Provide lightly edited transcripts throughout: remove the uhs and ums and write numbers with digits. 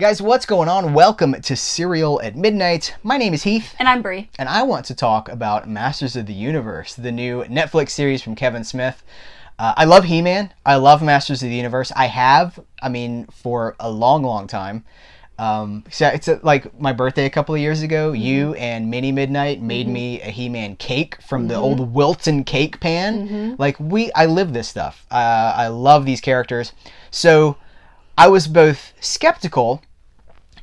Guys, what's going on? Welcome to Serial at Midnight. My name is Heath. And I'm Bree. And I want to talk about Masters of the Universe, the new Netflix series from Kevin Smith. I love He-Man. I love Masters of the Universe. For a long time. It's like my birthday a couple of years ago. Mm-hmm. You and Minnie Midnight made me a He-Man cake from the old Wilton cake pan. Mm-hmm. I live this stuff. I love these characters. So I was both skeptical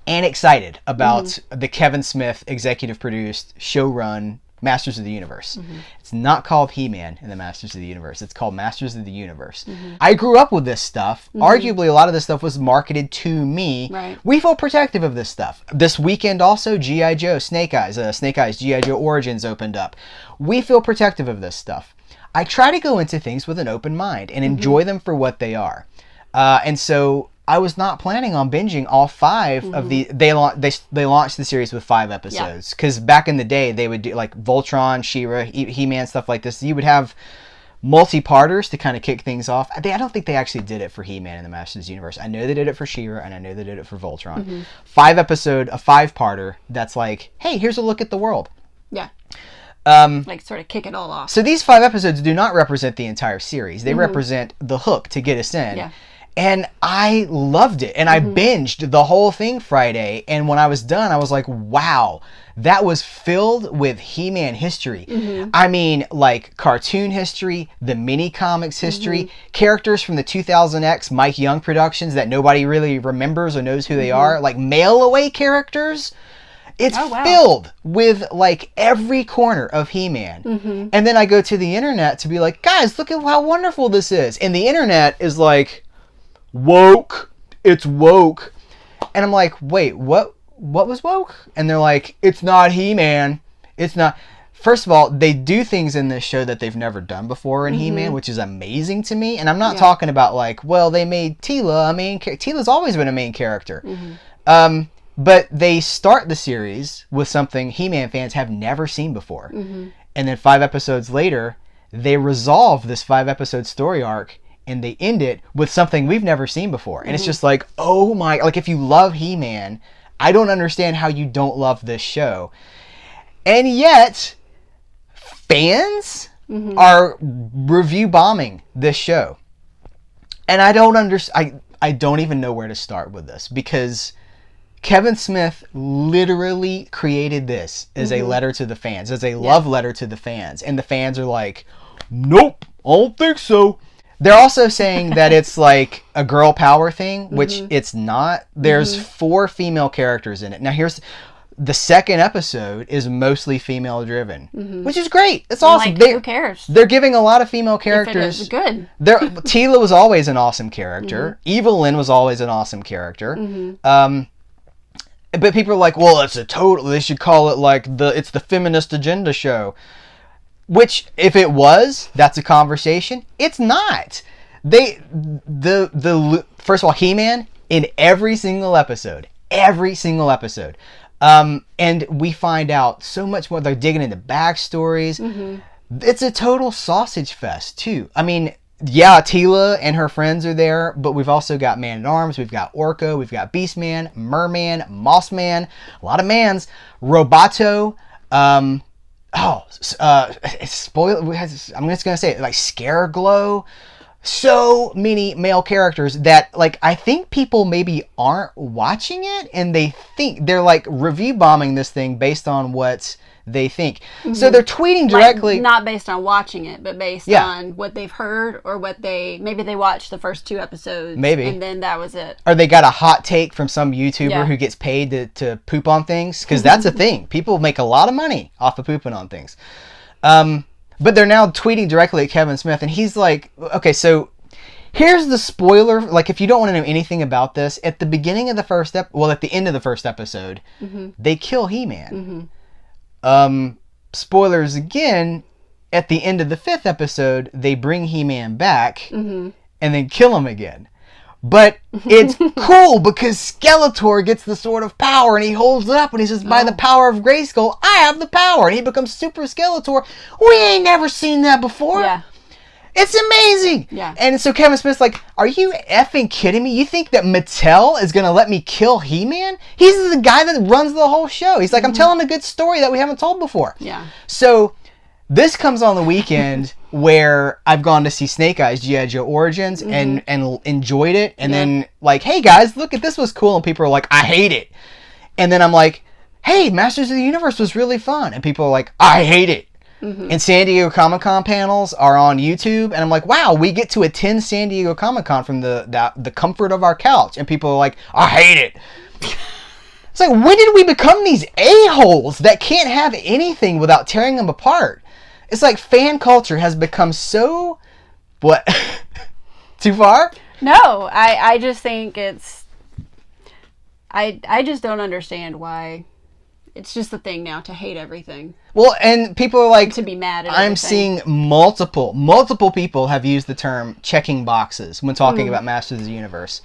and excited about the Kevin Smith executive produced show-run Masters of the Universe. Mm-hmm. It's not called He-Man in the Masters of the Universe. It's called Masters of the Universe. Mm-hmm. I grew up with this stuff. Mm-hmm. Arguably, a lot of this stuff was marketed to me. Right. We feel protective of this stuff. This weekend also, G.I. Joe, Snake Eyes, G.I. Joe Origins opened up. We feel protective of this stuff. I try to go into things with an open mind and enjoy them for what they are. And so I was not planning on binging all five of the. They launched the series with 5 episodes because back in the day they would do like Voltron, She-Ra, He-Man, stuff like this. You would have multi-parters to kind of kick things off. I don't think they actually did it for He-Man in the Masters of the Universe. I know they did it for She-Ra and I know they did it for Voltron. Mm-hmm. 5-episode, a 5-parter. That's like, hey, here's a look at the world. Yeah. Like sort of kick it all off. So these 5 episodes do not represent the entire series. They represent the hook to get us in. Yeah. And I loved it. And I binged the whole thing Friday. And when I was done, I was like, wow, that was filled with He-Man history. Mm-hmm. I mean, like cartoon history, the mini comics history, characters from the 2000X Mike Young productions that nobody really remembers or knows who they are, like mail-away characters. It's filled with like every corner of He-Man. Mm-hmm. And then I go to the internet to be like, guys, look at how wonderful this is. And the internet is like, woke. It's woke. And I'm like, wait, what was woke? And they're like, it's not He-Man. It's not. First of all, they do things in this show that they've never done before in He-Man, which is amazing to me. And I'm not talking about like, well, they made Teela a main character. Teela's always been a main character. But they start the series with something He-Man fans have never seen before. And then 5 episodes later, they resolve this 5-episode story arc and they end it with something we've never seen before. And it's just like, oh my, like if you love He-Man, I don't understand how you don't love this show. And yet, fans are review bombing this show. And I don't understand, I don't even know where to start with this because Kevin Smith literally created this as a letter to the fans, as a love letter to the fans. And the fans are like, nope, I don't think so. They're also saying that it's like a girl power thing, which it's not. There's 4 female characters in it. Now here's the second episode is mostly female driven, which is great. It's awesome. Like, who cares? They're giving a lot of female characters. If it is good. Teela was always an awesome character. Evelyn was always an awesome character. But people are like, well, they should call it like it's the feminist agenda show. Which, if it was, that's a conversation. It's not. First of all, He-Man in every single episode. And we find out so much more. They're digging into backstories. It's a total sausage fest, too. I mean, yeah, Teela and her friends are there, but we've also got Man-at-Arms, we've got Orko, we've got Beastman, Merman, Mossman, a lot of mans, Roboto, spoiler. I'm just gonna say it, like Scareglow. So many male characters that like I think people maybe aren't watching it, and they think they're like review bombing this thing based on what they think. So they're tweeting directly, like, not based on watching it, but based on what they've heard or what maybe they watched the first 2 episodes, and then that was it. Or they got a hot take from some YouTuber who gets paid to poop on things, because that's a thing. People make a lot of money off of pooping on things. But they're now tweeting directly at Kevin Smith, and he's like, okay, so here's the spoiler. Like, if you don't want to know anything about this, at the beginning of the first at the end of the first episode, they kill He-Man. Spoilers again, at the end of the 5th episode, they bring He-Man back and then kill him again. But it's cool because Skeletor gets the Sword of Power and he holds it up and he says, by the power of Grayskull, I have the power. And he becomes Super Skeletor. We ain't never seen that before. Yeah. It's amazing. Yeah. And so Kevin Smith's like, are you effing kidding me? You think that Mattel is going to let me kill He-Man? He's the guy that runs the whole show. He's like, I'm telling a good story that we haven't told before. Yeah. So this comes on the weekend where I've gone to see Snake Eyes G.I. Joe Origins and enjoyed it. And then like, hey guys, look at this was cool. And people are like, I hate it. And then I'm like, hey, Masters of the Universe was really fun. And people are like, I hate it. And San Diego Comic-Con panels are on YouTube, and I'm like, wow, we get to attend San Diego Comic-Con from the comfort of our couch, and people are like, I hate it. It's like, when did we become these a-holes that can't have anything without tearing them apart? It's like fan culture has become so... What? Too far? No, I just think it's... I just don't understand why... It's just the thing now to hate everything. Well, and people are like... To be mad at I'm everything. seeing multiple people have used the term checking boxes when talking about Masters of the Universe.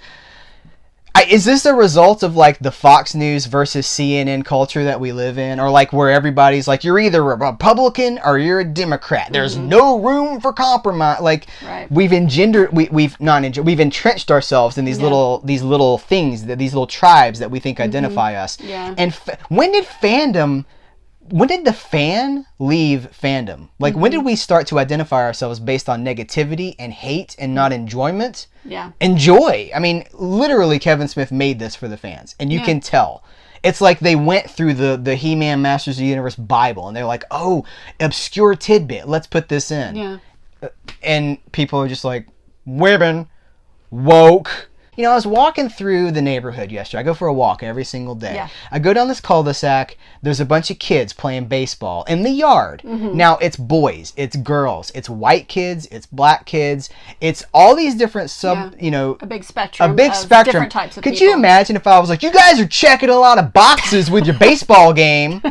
Is this a result of like the Fox News versus CNN culture that we live in? Or like where everybody's like, you're either a Republican or you're a Democrat. There's no room for compromise. Like we've we've entrenched ourselves in these little things, these little tribes that we think identify us. Yeah. And when did the fan leave fandom? Like when did we start to identify ourselves based on negativity and hate and not enjoyment? Yeah. Enjoy. I mean, literally Kevin Smith made this for the fans. And you can tell. It's like they went through the He-Man Masters of the Universe Bible and they're like, oh, obscure tidbit. Let's put this in. Yeah. And people are just like, women, woke. You know, I was walking through the neighborhood yesterday. I go for a walk every single day. Yeah. I go down this cul-de-sac. There's a bunch of kids playing baseball in the yard. Now, it's boys, it's girls, it's white kids, it's black kids. It's all these different a big spectrum. A big spectrum. Different types of Could people. you imagine if I was like, you guys are checking a lot of boxes with your baseball game?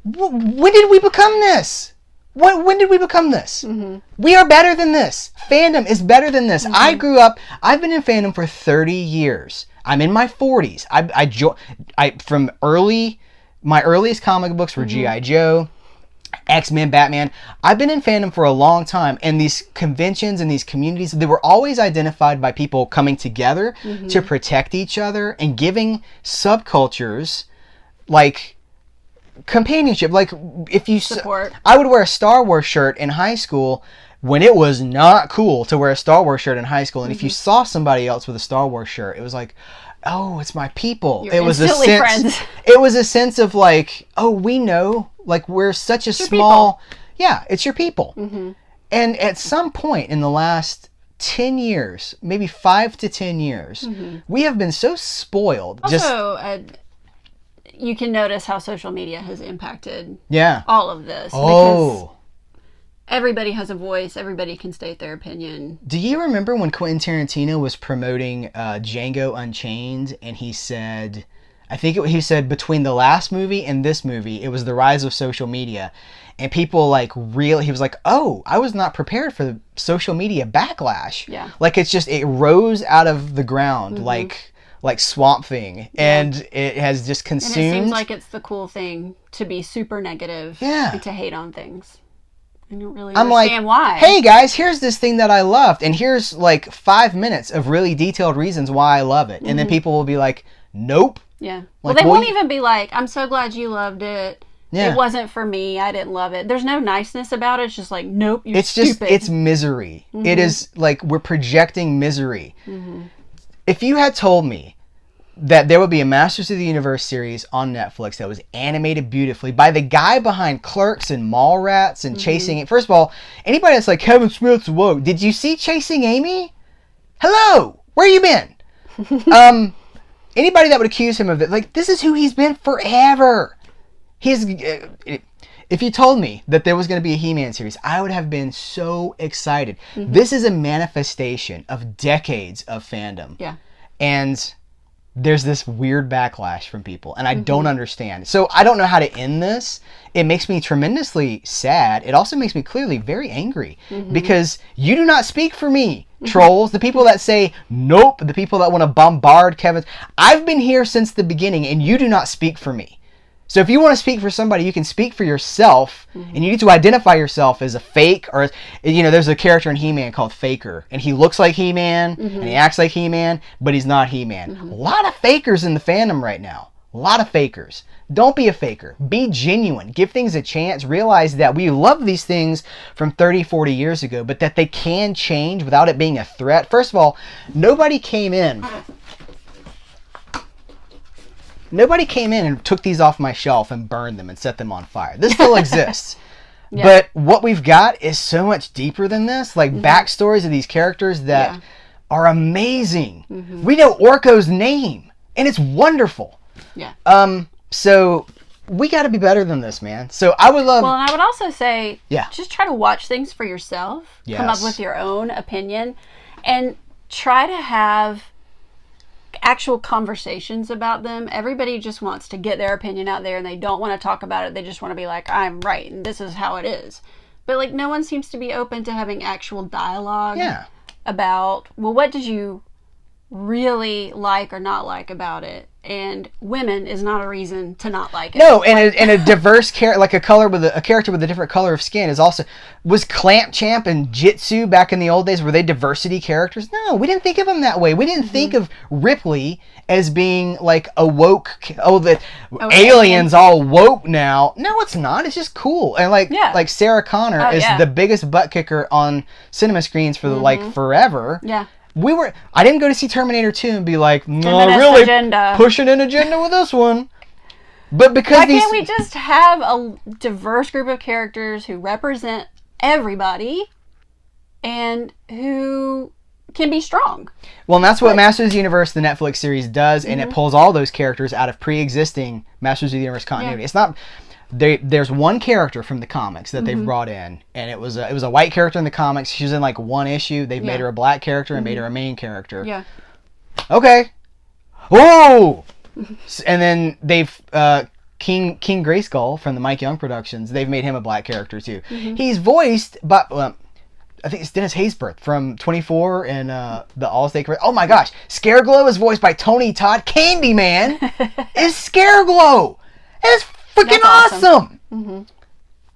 When did we become this? When did we become this? We are better than this. Fandom is better than this. I've been in fandom for 30 years. I'm in my 40s. My earliest comic books were G.I. Joe, X-Men, Batman. I've been in fandom for a long time, and these conventions and these communities, they were always identified by people coming together to protect each other and giving subcultures like companionship. Like if you support. I would wear a Star Wars shirt in high school when it was not cool to wear a Star Wars shirt in high school, and if you saw somebody else with a Star Wars shirt, it was like, oh, it's my people. It was a sense friends. It was a sense of like, oh, we know, like we're such a small people. Yeah, it's your people. And at some point in the last 10 years, maybe 5 to 10 years, we have been so spoiled. Also, you can notice how social media has impacted all of this. Oh. Because everybody has a voice. Everybody can state their opinion. Do you remember when Quentin Tarantino was promoting Django Unchained, and he said, he said between the last movie and this movie, it was the rise of social media. And people he was like, oh, I was not prepared for the social media backlash. Yeah. Like it rose out of the ground like Swamp Thing, and it has just consumed. And it seems like it's the cool thing to be super negative and to hate on things. I don't really understand why. Hey guys, here's this thing that I loved, and here's like 5 minutes of really detailed reasons why I love it. And then people will be like, nope. Yeah. Well, they won't even be like, I'm so glad you loved it. Yeah. It wasn't for me. I didn't love it. There's no niceness about it. It's just like, nope, you're stupid. It's misery. It is like we're projecting misery. If you had told me that there would be a Masters of the Universe series on Netflix that was animated beautifully by the guy behind Clerks and Mallrats and Chasing It. First of all, anybody that's like, Kevin Smith's woke, did you see Chasing Amy? Hello! Where you been? Anybody that would accuse him of it, like, this is who he's been forever. If you told me that there was going to be a He-Man series, I would have been so excited. This is a manifestation of decades of fandom. Yeah. And there's this weird backlash from people, and I don't understand. So I don't know how to end this. It makes me tremendously sad. It also makes me clearly very angry because you do not speak for me, trolls. The people that say nope, the people that want to bombard Kevin. I've been here since the beginning, and you do not speak for me. So if you want to speak for somebody, you can speak for yourself, and you need to identify yourself as a fake, or, there's a character in He-Man called Faker, and he looks like He-Man, and he acts like He-Man, but he's not He-Man. A lot of fakers in the fandom right now. A lot of fakers. Don't be a faker. Be genuine. Give things a chance. Realize that we love these things from 30, 40 years ago, but that they can change without it being a threat. First of all, nobody came in and took these off my shelf and burned them and set them on fire. This still exists. Yeah. But what we've got is so much deeper than this. Like backstories of these characters that are amazing. We know Orko's name, and it's wonderful. Yeah. So we got to be better than this, man. So I would love... Well, and I would also say, just try to watch things for yourself. Yes. Come up with your own opinion. And try to have actual conversations about them. Everybody just wants to get their opinion out there, and they don't want to talk about it. They just want to be like, I'm right, and this is how it is. But, like, no one seems to be open to having actual dialogue about, well, what did you really like or not like about it? And women is not a reason to not like it. No, and a diverse character, like a character with a different color of skin is also... Was Clamp Champ and Jitsu back in the old days, were they diversity characters? No, we didn't think of them that way. We didn't think of Ripley as being like a woke... aliens all woke now. No, it's not. It's just cool. And like Sarah Connor is the biggest butt kicker on cinema screens for forever. Yeah. I didn't go to see Terminator 2 and be like, no, really agenda. Pushing an agenda with this one. But because why can't we just have a diverse group of characters who represent everybody and who can be strong? Well, and that's what Masters of the Universe, the Netflix series, does, and it pulls all those characters out of pre-existing Masters of the Universe continuity. It's not... There's one character from the comics that they've brought in, and it was a white character in the comics. She was in like one issue. They've made her a black character and made her a main character. Yeah. Okay. Whoa! And then they've King Grayskull from the Mike Young Productions. They've made him a black character too. He's voiced by I think it's Dennis Haysbert from 24 and the Allstate. Oh my gosh, Scareglow is voiced by Tony Todd. Candyman is Scareglow. It's freaking awesome!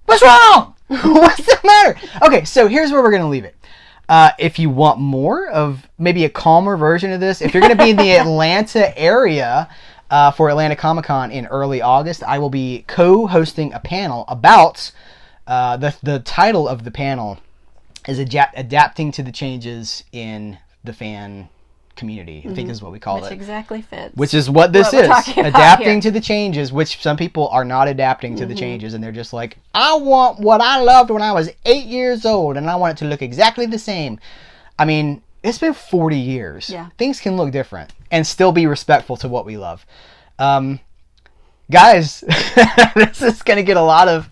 What's wrong? What's the matter? Okay, so here's where we're going to leave it. If you want more of maybe a calmer version of this, if you're going to be in the Atlanta area for Atlanta Comic Con in early August, I will be co-hosting a panel about the title of the panel is adapting to the changes in the fan community, I think is what we call it. Which exactly fits. Which is what this is. Adapting to the changes, which some people are not adapting to the changes, and they're just like, I want what I loved when I was 8 years old, and I want it to look exactly the same. I mean, it's been 40 years. Yeah. Things can look different and still be respectful to what we love. Guys, this is going to get a lot of...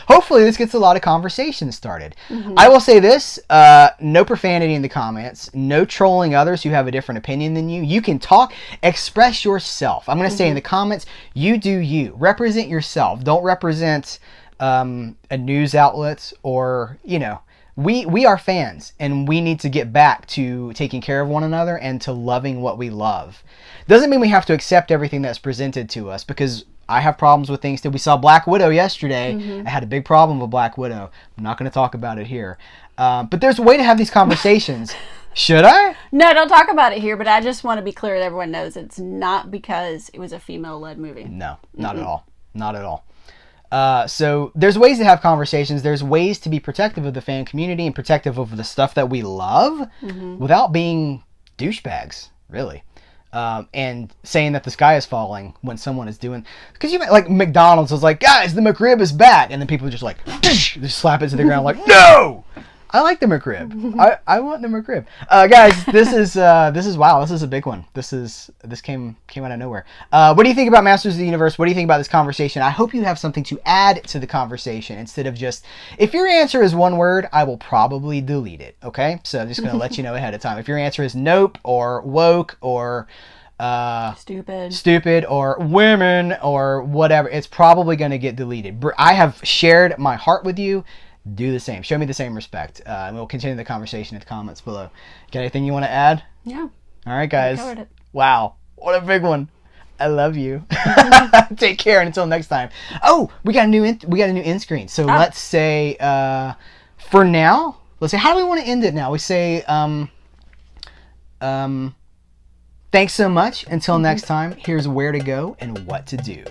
Hopefully this gets a lot of conversations started. I will say this, no profanity in the comments, no trolling others who have a different opinion than you. You can talk, express yourself. I'm going to say in the comments, you do you. Represent yourself. Don't represent a news outlet or, we are fans, and we need to get back to taking care of one another and to loving what we love. Doesn't mean we have to accept everything that's presented to us, because I have problems with things too. We saw Black Widow yesterday. I had a big problem with Black Widow. I'm not going to talk about it here. But there's a way to have these conversations. Should I? No, don't talk about it here, but I just want to be clear that everyone knows it's not because it was a female-led movie. No, not at all. Not at all. So there's ways to have conversations. There's ways to be protective of the fan community and protective of the stuff that we love without being douchebags, really. And saying that the sky is falling when someone is doing... Because like McDonald's was like, guys, the McRib is back. And then people just like, just slap it to the ground like, no! I like the McRib. I want the McRib. Guys, this is wow. This is a big one. This came out of nowhere. What do you think about Masters of the Universe? What do you think about this conversation? I hope you have something to add to the conversation instead of just... If your answer is one word, I will probably delete it. Okay? So I'm just going to let you know ahead of time. If your answer is nope or woke or... stupid or women or whatever, it's probably going to get deleted. I have shared my heart with you. Do the same. Show me the same respect. And we'll continue the conversation in the comments below. Got anything you want to add? Yeah. All right, guys. Wow. What a big one. I love you. Take care, and until next time. Oh, we got a new end screen. So let's say for now, let's say, how do we want to end it now? We say thanks so much. Until next time, here's where to go and what to do.